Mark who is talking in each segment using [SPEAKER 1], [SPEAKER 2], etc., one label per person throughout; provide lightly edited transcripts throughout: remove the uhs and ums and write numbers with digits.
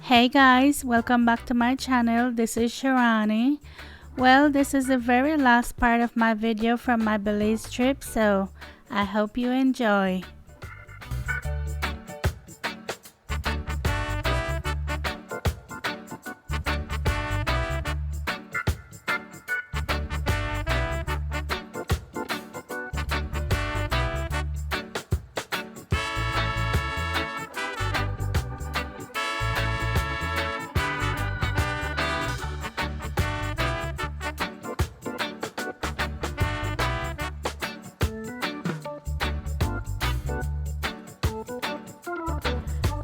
[SPEAKER 1] Hey guys, welcome back to my channel. This is Shirani. Well, this is the very last part of my video from my Belize trip, so I hope you enjoy.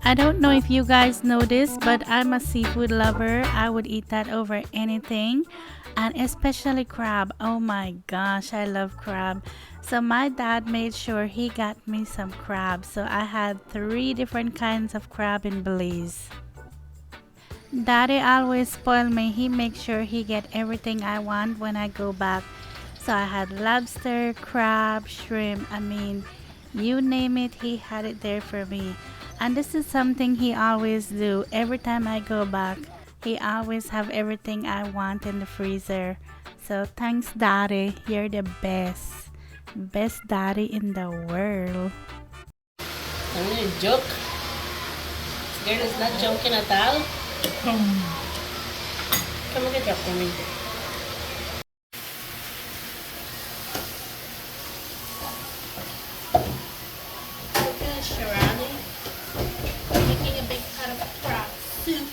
[SPEAKER 1] I don't know if you guys know this, but I'm a seafood lover. I would eat that over anything, and especially crab. Oh my gosh, I love crab. So my dad made sure he got me some crab. So I had 3 different kinds of crab in Belize. Daddy always spoil me. He makes sure he get everything I want when I go back. So I had lobster, crab, shrimp. I mean, you name it, he had it there for me. And this is something he always do. Every time I go back, he always have everything I want in the freezer. So thanks, Daddy. You're the best. Best daddy in the world.
[SPEAKER 2] I'm gonna joke. This girl is not joking at all. Come and get up for me. Look at Shirani making a big pot of crab soup.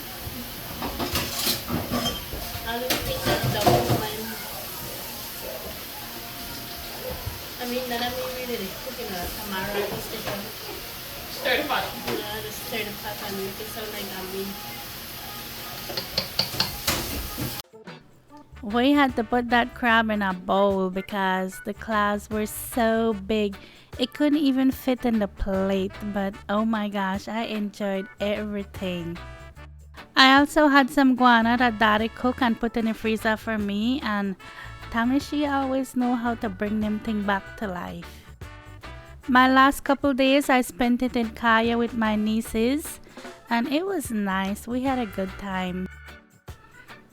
[SPEAKER 2] How do you think that's the whole one? I mean, that I'm really cooking a tamara station.
[SPEAKER 3] Stir the pot.
[SPEAKER 2] Yeah, just stir the pot and make it sound like a
[SPEAKER 1] We had to put that crab in a bowl because the claws were so big. It couldn't even fit in the plate, but oh my gosh, I enjoyed everything. I also had some guana that Daddy cooked and put in the freezer for me, and Tamishi always know how to bring them things back to life. My last couple days I spent it in Kaya with my nieces, and it was nice. We had a good time.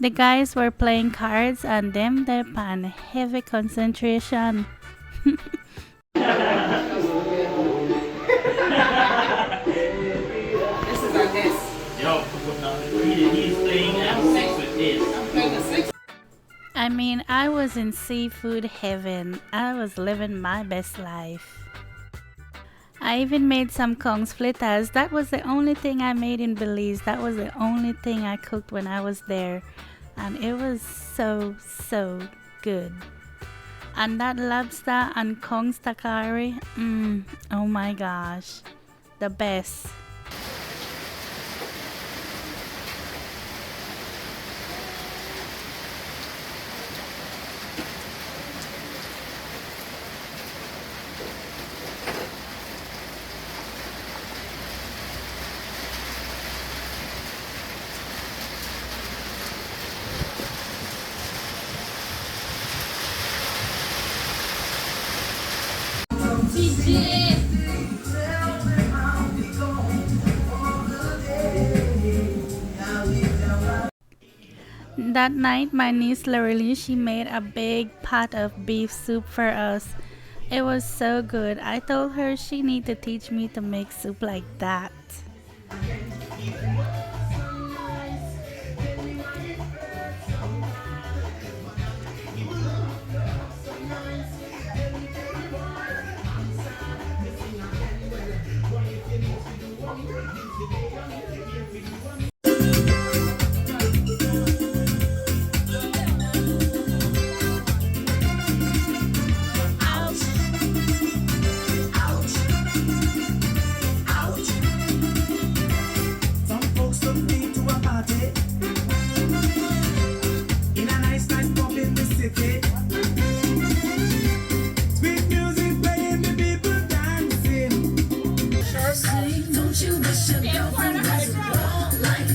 [SPEAKER 1] The guys were playing cards and them on heavy concentration.
[SPEAKER 3] This is our guest. Yo, he's playing sex with this. I'm playing the six.
[SPEAKER 1] I mean, I was in seafood heaven. I was living my best life. I even made some kongs fritas. That was the only thing I made in Belize. That was the only thing I cooked when I was there. And it was so good. And that lobster and kongs takari, oh my gosh, the best. That night, my niece Lorelei, she made a big pot of beef soup for us. It was so good. I told her she need to teach me to make soup like that.
[SPEAKER 4] Don't you wish your girlfriend was wrong like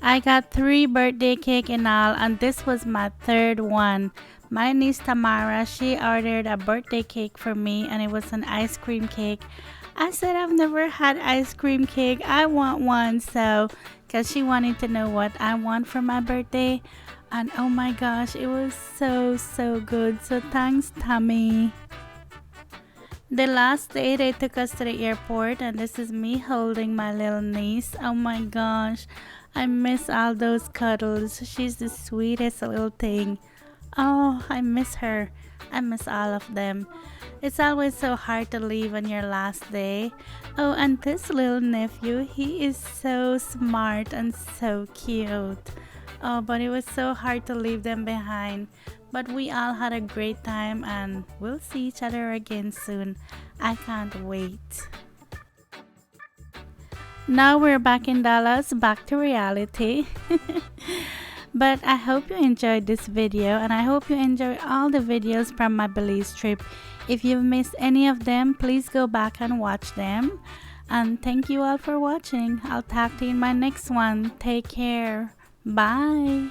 [SPEAKER 1] I got 3 birthday cake in all, and this was my third one. My niece Tamara, she ordered a birthday cake for me, and it was an ice cream cake. I said I've never had ice cream cake. I want one, so because she wanted to know what I want for my birthday, and oh my gosh, it was so good. So thanks, Tammy. The last day they took us to the airport, and this is me holding my little niece. Oh my gosh, I miss all those cuddles. She's the sweetest little thing. Oh, I miss her. I miss all of them. It's always so hard to leave on your last day. Oh, and this little nephew, he is so smart and so cute. Oh, but it was so hard to leave them behind. But we all had a great time and we'll see each other again soon. I can't wait. Now we're back in Dallas, back to reality. But I hope you enjoyed this video and I hope you enjoy all the videos from my Belize trip. If you've missed any of them, please go back and watch them. And thank you all for watching. I'll talk to you in my next one. Take care. Bye.